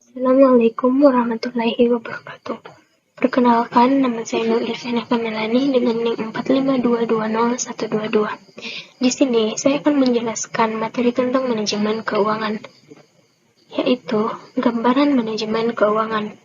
Assalamualaikum warahmatullahi wabarakatuh. Perkenalkan, nama saya Nur Ilviana Kamelani dengan NIM 452202122. Di sini saya akan menjelaskan materi tentang manajemen keuangan, yaitu gambaran manajemen keuangan.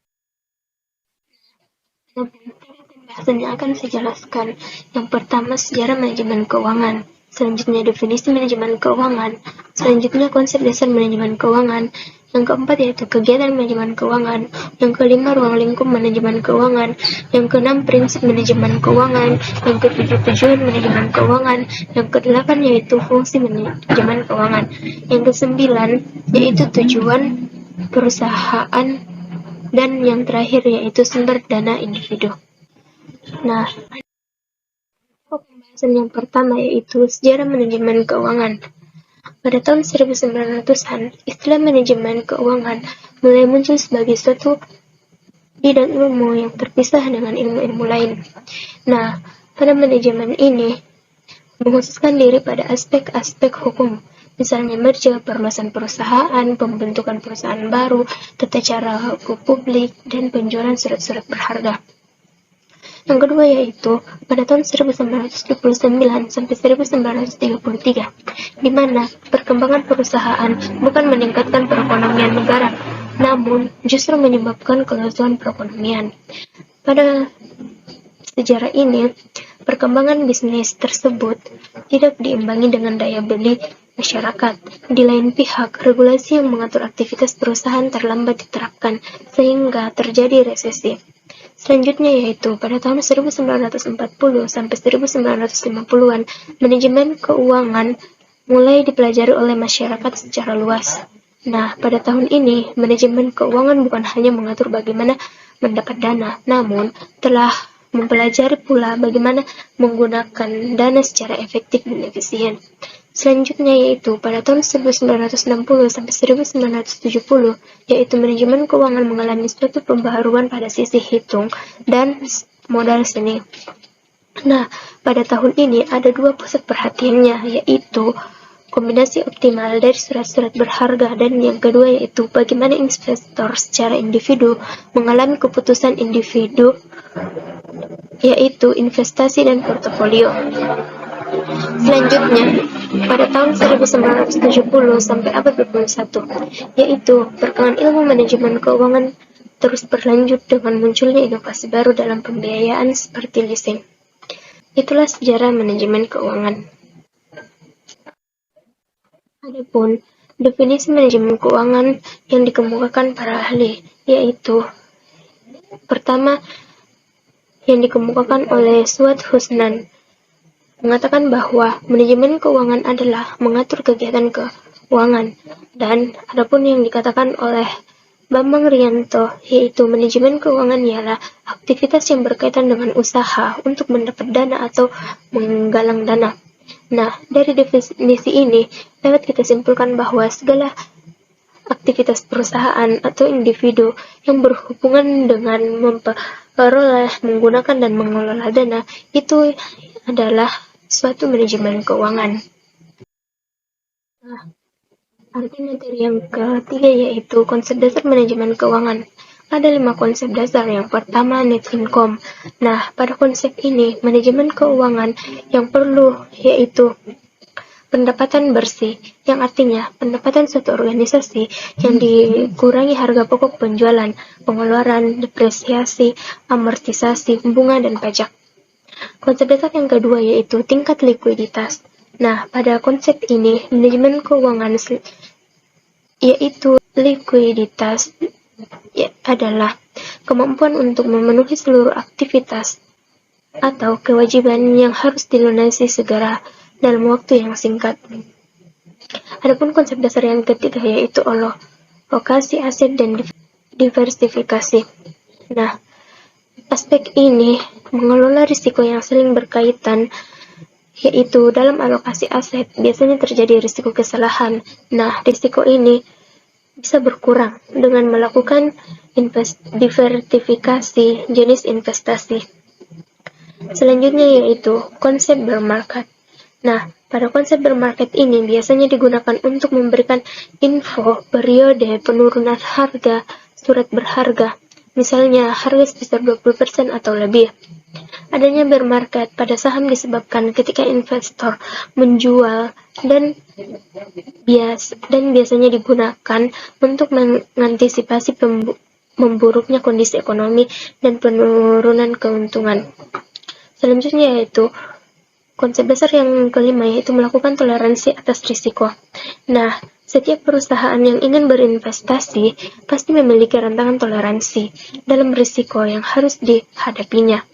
Bahasannya akan saya jelaskan. Yang pertama, sejarah manajemen keuangan. Selanjutnya, definisi manajemen keuangan. Selanjutnya, konsep dasar manajemen keuangan. Yang keempat, yaitu kegiatan manajemen keuangan. Yang kelima, ruang lingkup manajemen keuangan. Yang keenam, prinsip manajemen keuangan. Yang ketujuh, tujuan manajemen keuangan. Yang kedelapan, yaitu fungsi manajemen keuangan. Yang kesembilan, yaitu tujuan perusahaan. Dan yang terakhir, yaitu sumber dana individu. Nah, pembahasan yang pertama yaitu sejarah manajemen keuangan. Pada tahun 1900-an, istilah manajemen keuangan mulai muncul sebagai suatu bidang ilmu yang terpisah dengan ilmu-ilmu lain. Nah, pada manajemen ini mengkhususkan diri pada aspek-aspek hukum, misalnya merger, perluasan perusahaan, pembentukan perusahaan baru, tata cara hukum publik, dan penjualan surat-surat berharga. Yang kedua yaitu pada tahun 1929 sampai 1933, di mana perkembangan perusahaan bukan meningkatkan perekonomian negara, namun justru menyebabkan keluasan perekonomian. Pada sejarah ini, perkembangan bisnis tersebut tidak diimbangi dengan daya beli masyarakat. Di lain pihak, regulasi yang mengatur aktivitas perusahaan terlambat diterapkan, sehingga terjadi resesi. Selanjutnya yaitu pada tahun 1940 sampai 1950-an, manajemen keuangan mulai dipelajari oleh masyarakat secara luas. Nah, pada tahun ini, manajemen keuangan bukan hanya mengatur bagaimana mendapat dana, namun telah mempelajari pula bagaimana menggunakan dana secara efektif dan efisien. Selanjutnya yaitu pada tahun 1960 sampai 1970, yaitu manajemen keuangan mengalami suatu pembaharuan pada sisi hitung dan modal seni. Nah, pada tahun ini ada dua pusat perhatiannya, yaitu kombinasi optimal dari surat-surat berharga, dan yang kedua yaitu bagaimana investor secara individu mengalami keputusan individu, yaitu investasi dan portofolio. Selanjutnya, pada tahun 1970 sampai abad 21, yaitu perkembangan ilmu manajemen keuangan terus berlanjut dengan munculnya inovasi baru dalam pembiayaan seperti leasing. Itulah sejarah manajemen keuangan. Adapun definisi manajemen keuangan yang dikemukakan para ahli, yaitu pertama yang dikemukakan oleh Suat Husnan, mengatakan bahwa manajemen keuangan adalah mengatur kegiatan keuangan, dan adapun yang dikatakan oleh Bambang Rianto, yaitu manajemen keuangan ialah aktivitas yang berkaitan dengan usaha untuk mendapat dana atau menggalang dana. Nah, dari definisi ini dapat kita simpulkan bahwa segala aktivitas perusahaan atau individu yang berhubungan dengan memperoleh, menggunakan, dan mengelola dana itu adalah suatu manajemen keuangan. Nah, arti materi yang ketiga yaitu konsep dasar manajemen keuangan. Ada 5 konsep dasar. Yang pertama, net income. Nah, pada konsep ini, manajemen keuangan yang perlu yaitu pendapatan bersih, yang artinya pendapatan suatu organisasi yang dikurangi harga pokok penjualan, pengeluaran, depresiasi, amortisasi, bunga, dan pajak. Konsep dasar yang kedua yaitu tingkat likuiditas. Nah, pada konsep ini, manajemen keuangan yaitu likuiditas adalah kemampuan untuk memenuhi seluruh aktivitas atau kewajiban yang harus dilunasi segera dalam waktu yang singkat. Adapun konsep dasar yang ketiga yaitu alokasi aset dan diversifikasi. Nah, aspek ini mengelola risiko yang saling berkaitan, yaitu dalam alokasi aset biasanya terjadi risiko kesalahan. Nah, risiko ini bisa berkurang dengan melakukan diversifikasi jenis investasi. Selanjutnya yaitu konsep bear market. Nah, pada konsep bear market ini biasanya digunakan untuk memberikan info periode penurunan harga surat berharga, misalnya harga sebesar 20% atau lebih. Adanya bear market pada saham disebabkan ketika investor menjual dan biasanya digunakan untuk mengantisipasi memburuknya kondisi ekonomi dan penurunan keuntungan. Selanjutnya yaitu konsep dasar yang kelima, yaitu melakukan toleransi atas risiko. Nah, setiap perusahaan yang ingin berinvestasi pasti memiliki rantangan toleransi dalam risiko yang harus dihadapinya.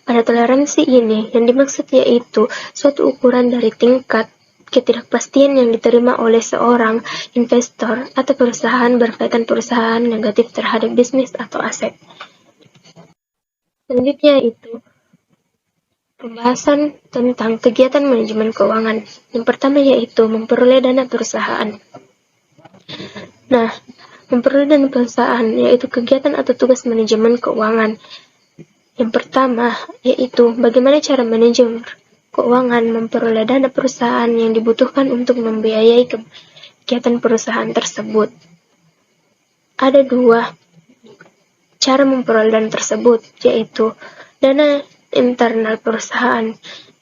Pada toleransi ini, yang dimaksud yaitu suatu ukuran dari tingkat ketidakpastian yang diterima oleh seorang investor atau perusahaan berkaitan perusahaan negatif terhadap bisnis atau aset. Selanjutnya itu pembahasan tentang kegiatan manajemen keuangan. Yang pertama yaitu memperoleh dana perusahaan. Nah, memperoleh dana perusahaan yaitu kegiatan atau tugas manajemen keuangan. Yang pertama yaitu bagaimana cara manajemen keuangan memperoleh dana perusahaan yang dibutuhkan untuk membiayai kegiatan perusahaan tersebut. Ada dua cara memperoleh dana tersebut, yaitu dana internal perusahaan,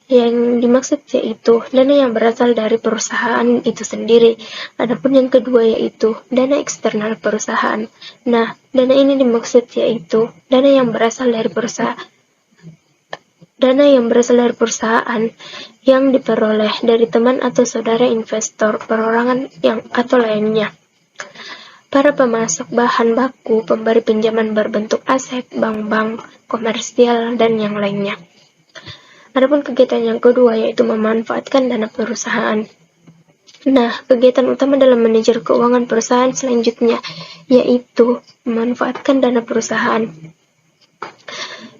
yang dimaksud yaitu dana yang berasal dari perusahaan itu sendiri. Adapun yang kedua yaitu dana eksternal perusahaan. Nah, dana ini dimaksud yaitu dana yang berasal dari perusahaan yang diperoleh dari teman atau saudara investor, perorangan atau lainnya. Para pemasok bahan baku, pemberi pinjaman berbentuk aset, bank-bank, komersial, dan yang lainnya. Adapun kegiatan yang kedua yaitu memanfaatkan dana perusahaan. Nah, kegiatan utama dalam manajer keuangan perusahaan selanjutnya yaitu memanfaatkan dana perusahaan,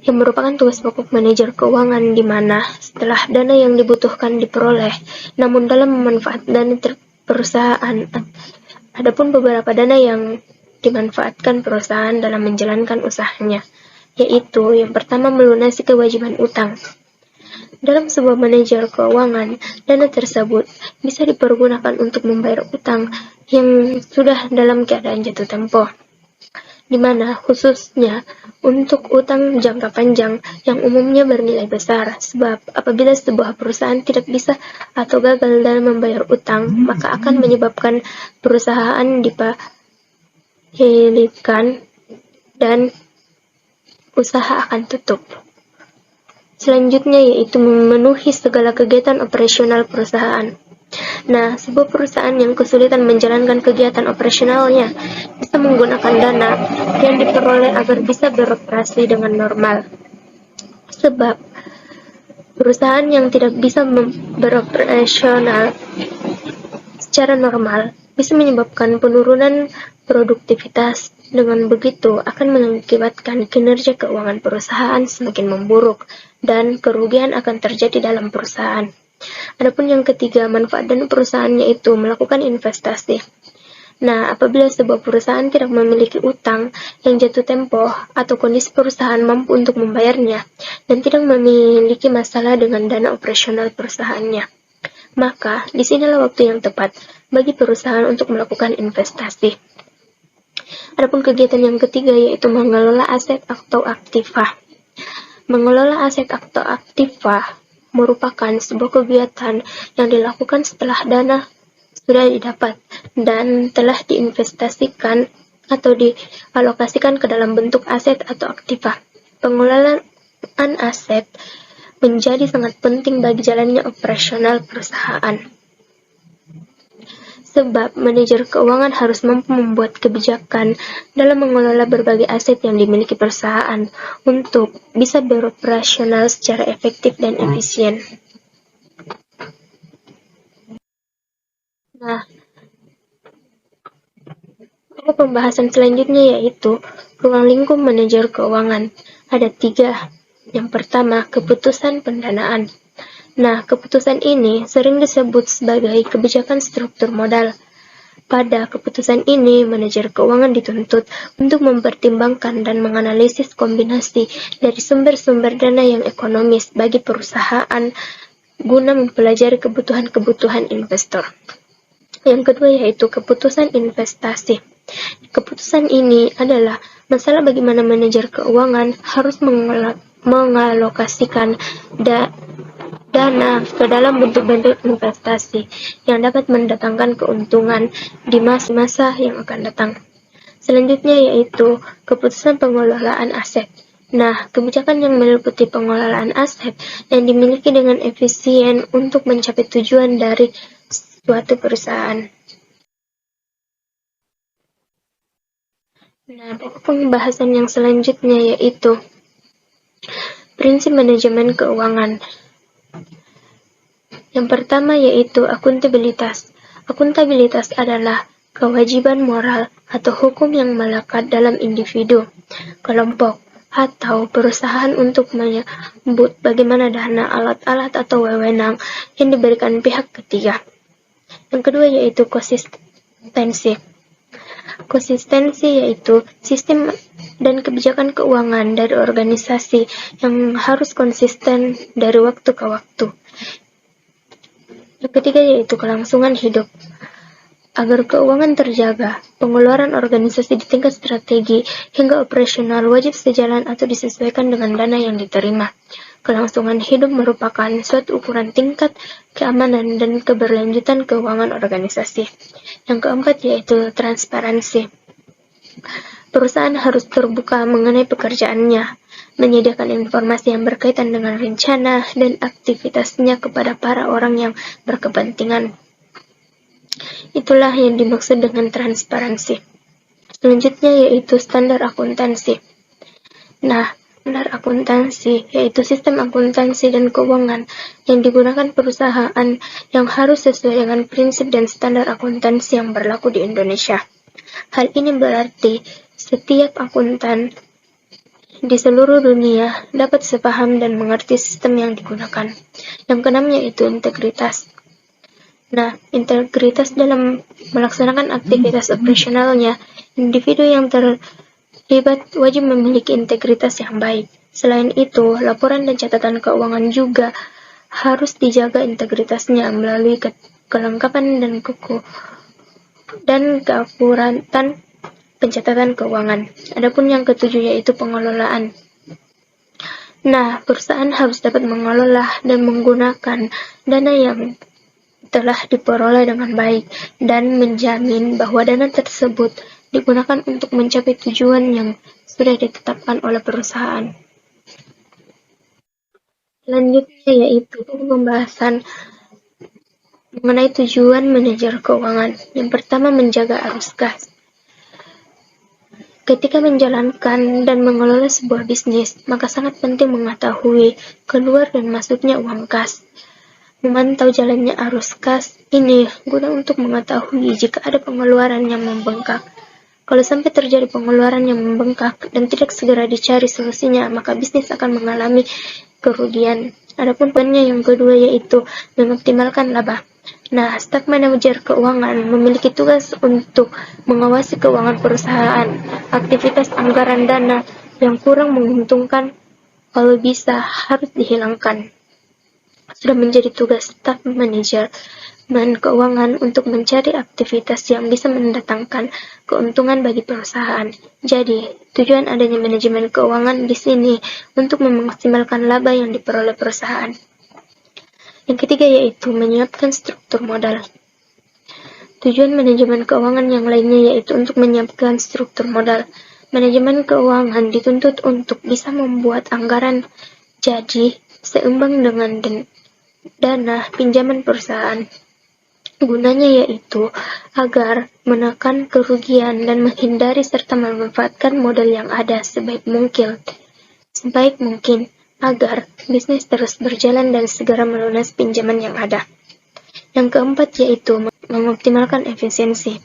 yang merupakan tugas pokok manajer keuangan, di mana setelah dana yang dibutuhkan diperoleh, namun dalam memanfaatkan dana perusahaan, adapun beberapa dana yang dimanfaatkan perusahaan dalam menjalankan usahanya, yaitu yang pertama melunasi kewajiban utang. Dalam sebuah manajer keuangan, dana tersebut bisa dipergunakan untuk membayar utang yang sudah dalam keadaan jatuh tempo, di mana khususnya untuk utang jangka panjang yang umumnya bernilai besar, sebab apabila sebuah perusahaan tidak bisa atau gagal dalam membayar utang, maka akan menyebabkan perusahaan dipahilikan dan usaha akan tutup. Selanjutnya yaitu memenuhi segala kegiatan operasional perusahaan. Nah, sebuah perusahaan yang kesulitan menjalankan kegiatan operasionalnya bisa menggunakan dana yang diperoleh agar bisa beroperasi dengan normal. Sebab perusahaan yang tidak bisa beroperasional secara normal bisa menyebabkan penurunan produktivitas. Dengan begitu akan mengakibatkan kinerja keuangan perusahaan semakin memburuk dan kerugian akan terjadi dalam perusahaan. Adapun yang ketiga, manfaat dana perusahaan yaitu melakukan investasi. Nah, apabila sebuah perusahaan tidak memiliki utang yang jatuh tempo atau kondisi perusahaan mampu untuk membayarnya dan tidak memiliki masalah dengan dana operasional perusahaannya, maka disinilah waktu yang tepat bagi perusahaan untuk melakukan investasi. Adapun kegiatan yang ketiga yaitu mengelola aset atau aktiva. Mengelola aset atau aktiva merupakan sebuah kegiatan yang dilakukan setelah dana sudah didapat dan telah diinvestasikan atau dialokasikan ke dalam bentuk aset atau aktiva. Pengelolaan aset menjadi sangat penting bagi jalannya operasional perusahaan. Sebab manajer keuangan harus mampu membuat kebijakan dalam mengelola berbagai aset yang dimiliki perusahaan untuk bisa beroperasional secara efektif dan efisien. Nah, pembahasan selanjutnya yaitu ruang lingkup manajer keuangan. Ada 3. Yang pertama, keputusan pendanaan. Nah, keputusan ini sering disebut sebagai kebijakan struktur modal. Pada keputusan ini, manajer keuangan dituntut untuk mempertimbangkan dan menganalisis kombinasi dari sumber-sumber dana yang ekonomis bagi perusahaan guna mempelajari kebutuhan-kebutuhan investor. Yang kedua yaitu keputusan investasi. Keputusan ini adalah masalah bagaimana manajer keuangan harus mengalokasikan dana ke dalam bentuk-bentuk investasi yang dapat mendatangkan keuntungan di masa yang akan datang. Selanjutnya yaitu keputusan pengelolaan aset. Nah, kebijakan yang meliputi pengelolaan aset yang dimiliki dengan efisien untuk mencapai tujuan dari suatu perusahaan. Nah, pembahasan yang selanjutnya yaitu prinsip manajemen keuangan. Yang pertama yaitu akuntabilitas. Akuntabilitas adalah kewajiban moral atau hukum yang melekat dalam individu, kelompok, atau perusahaan untuk menyebut bagaimana dana, alat-alat, atau wewenang yang diberikan pihak ketiga. Yang kedua yaitu konsistensi. Konsistensi yaitu sistem dan kebijakan keuangan dari organisasi yang harus konsisten dari waktu ke waktu. Yang ketiga yaitu kelangsungan hidup. Agar keuangan terjaga, pengeluaran organisasi di tingkat strategi hingga operasional wajib sejalan atau disesuaikan dengan dana yang diterima. Kelangsungan hidup merupakan suatu ukuran tingkat keamanan dan keberlanjutan keuangan organisasi. Yang keempat yaitu transparansi. Perusahaan harus terbuka mengenai pekerjaannya, menyediakan informasi yang berkaitan dengan rencana dan aktivitasnya kepada para orang yang berkepentingan. Itulah yang dimaksud dengan transparansi. Selanjutnya yaitu standar akuntansi. Nah, standar akuntansi yaitu sistem akuntansi dan keuangan yang digunakan perusahaan yang harus sesuai dengan prinsip dan standar akuntansi yang berlaku di Indonesia. Hal ini berarti setiap akuntan di seluruh dunia dapat sepaham dan mengerti sistem yang digunakan. Yang keenam yaitu integritas. Nah, integritas dalam melaksanakan aktivitas operasionalnya, individu yang terlibat wajib memiliki integritas yang baik. Selain itu, laporan dan catatan keuangan juga harus dijaga integritasnya melalui kelengkapan dan keakuratan pencatatan keuangan. Adapun yang ketujuh yaitu pengelolaan. Nah, perusahaan harus dapat mengelola dan menggunakan dana yang telah diperoleh dengan baik dan menjamin bahwa dana tersebut digunakan untuk mencapai tujuan yang sudah ditetapkan oleh perusahaan. Selanjutnya yaitu pembahasan mengenai tujuan manajer keuangan. Yang pertama, menjaga arus kas. Ketika menjalankan dan mengelola sebuah bisnis, maka sangat penting mengetahui keluar dan masuknya uang kas. Memantau jalannya arus kas ini guna untuk mengetahui jika ada pengeluaran yang membengkak. Kalau sampai terjadi pengeluaran yang membengkak dan tidak segera dicari solusinya, maka bisnis akan mengalami kerugian. Adapun poinnya yang kedua yaitu mengoptimalkan laba. Nah, staf manajer keuangan memiliki tugas untuk mengawasi keuangan perusahaan. Aktivitas anggaran dana yang kurang menguntungkan kalau bisa harus dihilangkan. Sudah menjadi tugas staf manajemen keuangan untuk mencari aktivitas yang bisa mendatangkan keuntungan bagi perusahaan. Jadi, tujuan adanya manajemen keuangan di sini untuk memaksimalkan laba yang diperoleh perusahaan. Yang ketiga yaitu menyiapkan struktur modal. Tujuan manajemen keuangan yang lainnya yaitu untuk menyiapkan struktur modal. Manajemen keuangan dituntut untuk bisa membuat anggaran jadi seimbang dengan dana pinjaman perusahaan. Gunanya yaitu agar menekan kerugian dan menghindari serta memanfaatkan modal yang ada sebaik mungkin agar bisnis terus berjalan dan segera melunasi pinjaman yang ada. Yang keempat yaitu mengoptimalkan efisiensi.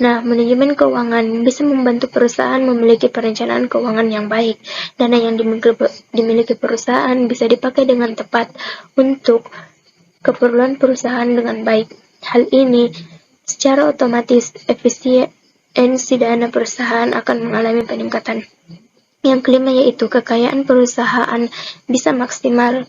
Nah, manajemen keuangan bisa membantu perusahaan memiliki perencanaan keuangan yang baik. Dana yang dimiliki perusahaan bisa dipakai dengan tepat untuk keperluan perusahaan dengan baik. Hal ini secara otomatis efisiensi dana perusahaan akan mengalami peningkatan. Yang kelima yaitu kekayaan perusahaan bisa maksimal.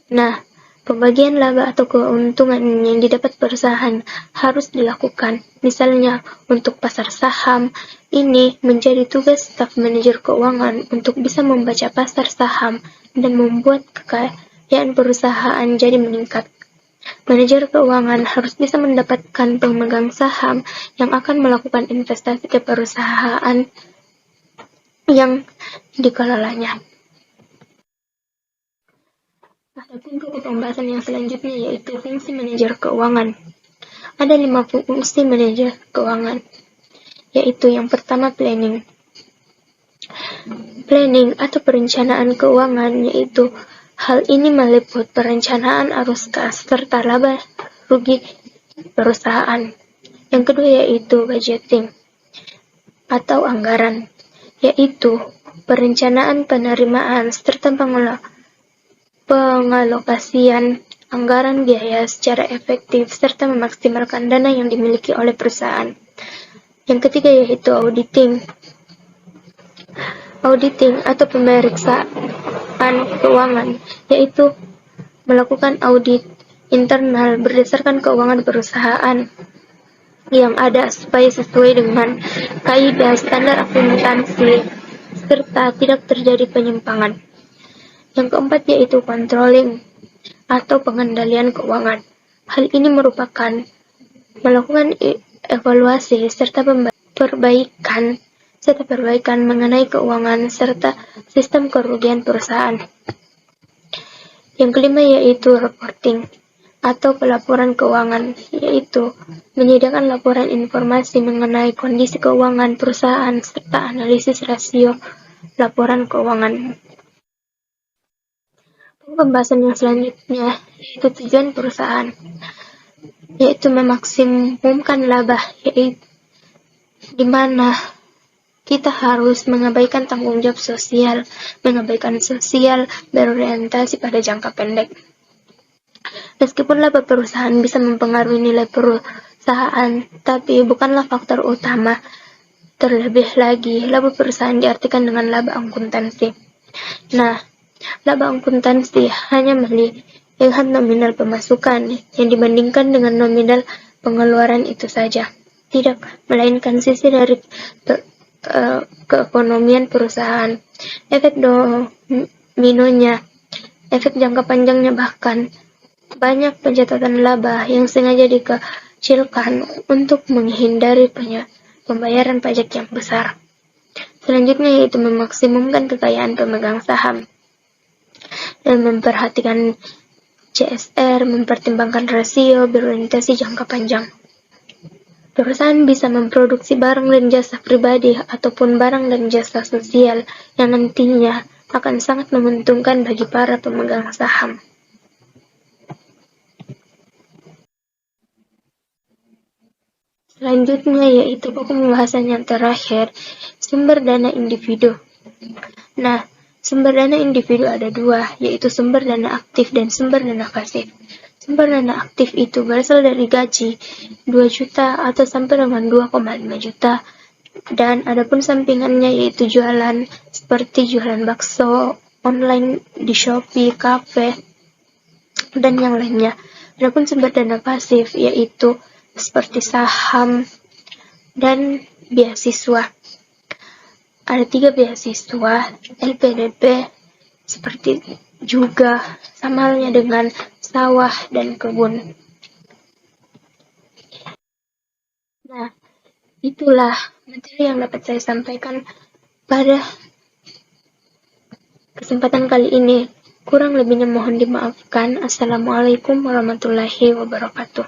Nah, Pembagian laba atau keuntungan yang didapat perusahaan harus dilakukan. Misalnya, untuk pasar saham, ini menjadi tugas staf manajer keuangan untuk bisa membaca pasar saham dan membuat kekayaan perusahaan jadi meningkat. Manajer keuangan harus bisa mendapatkan pemegang saham yang akan melakukan investasi ke perusahaan yang dikelolanya. Adapun pokok pembahasan yang selanjutnya yaitu fungsi manajer keuangan. Ada 5 fungsi manajer keuangan, yaitu yang pertama planning. Planning atau perencanaan keuangan yaitu hal ini meliput perencanaan arus kas serta laba rugi perusahaan. Yang kedua yaitu budgeting atau anggaran, yaitu perencanaan penerimaan serta pengalokasian anggaran biaya secara efektif serta memaksimalkan dana yang dimiliki oleh perusahaan. Yang ketiga yaitu auditing. Auditing atau pemeriksaan keuangan, yaitu melakukan audit internal berdasarkan keuangan perusahaan yang ada supaya sesuai dengan kaidah standar akuntansi serta tidak terjadi penyimpangan. Yang keempat yaitu controlling atau pengendalian keuangan. Hal ini merupakan melakukan evaluasi serta perbaikan mengenai keuangan serta sistem kerugian perusahaan. Yang kelima yaitu reporting atau pelaporan keuangan, yaitu menyediakan laporan informasi mengenai kondisi keuangan perusahaan serta analisis rasio laporan keuangan. Pembahasan yang selanjutnya yaitu tujuan perusahaan, yaitu memaksimumkan laba, yaitu di mana kita harus mengabaikan tanggung jawab sosial, berorientasi pada jangka pendek. Meskipun laba perusahaan bisa mempengaruhi nilai perusahaan, tapi bukanlah faktor utama. Terlebih lagi, laba perusahaan diartikan dengan laba akuntansi. Nah, laba akuntansi hanya melihat nominal pemasukan yang dibandingkan dengan nominal pengeluaran itu saja, tidak melainkan sisi dari keekonomian perusahaan, efek dominonya, efek jangka panjangnya, bahkan banyak pencatatan laba yang sengaja dikecilkan untuk menghindari pembayaran pajak yang besar. Selanjutnya yaitu memaksimumkan kekayaan pemegang saham dan memperhatikan CSR, mempertimbangkan rasio, berorientasi jangka panjang. Perusahaan bisa memproduksi barang dan jasa pribadi ataupun barang dan jasa sosial yang nantinya akan sangat menguntungkan bagi para pemegang saham. Selanjutnya yaitu pokok pembahasan yang terakhir, sumber dana individu. Nah, sumber dana individu ada 2, yaitu sumber dana aktif dan sumber dana pasif. Sumber dana aktif itu berasal dari gaji 2 juta atau sampai dengan 2,5 juta. Dan adapun sampingannya yaitu jualan, seperti jualan bakso online di Shopee, kafe, dan yang lainnya. Adapun sumber dana pasif yaitu seperti saham dan beasiswa. Ada 3 beasiswa, LPDP, seperti juga sama halnya dengan sawah dan kebun. Nah, itulah materi yang dapat saya sampaikan pada kesempatan kali ini. Kurang lebihnya mohon dimaafkan. Assalamualaikum warahmatullahi wabarakatuh.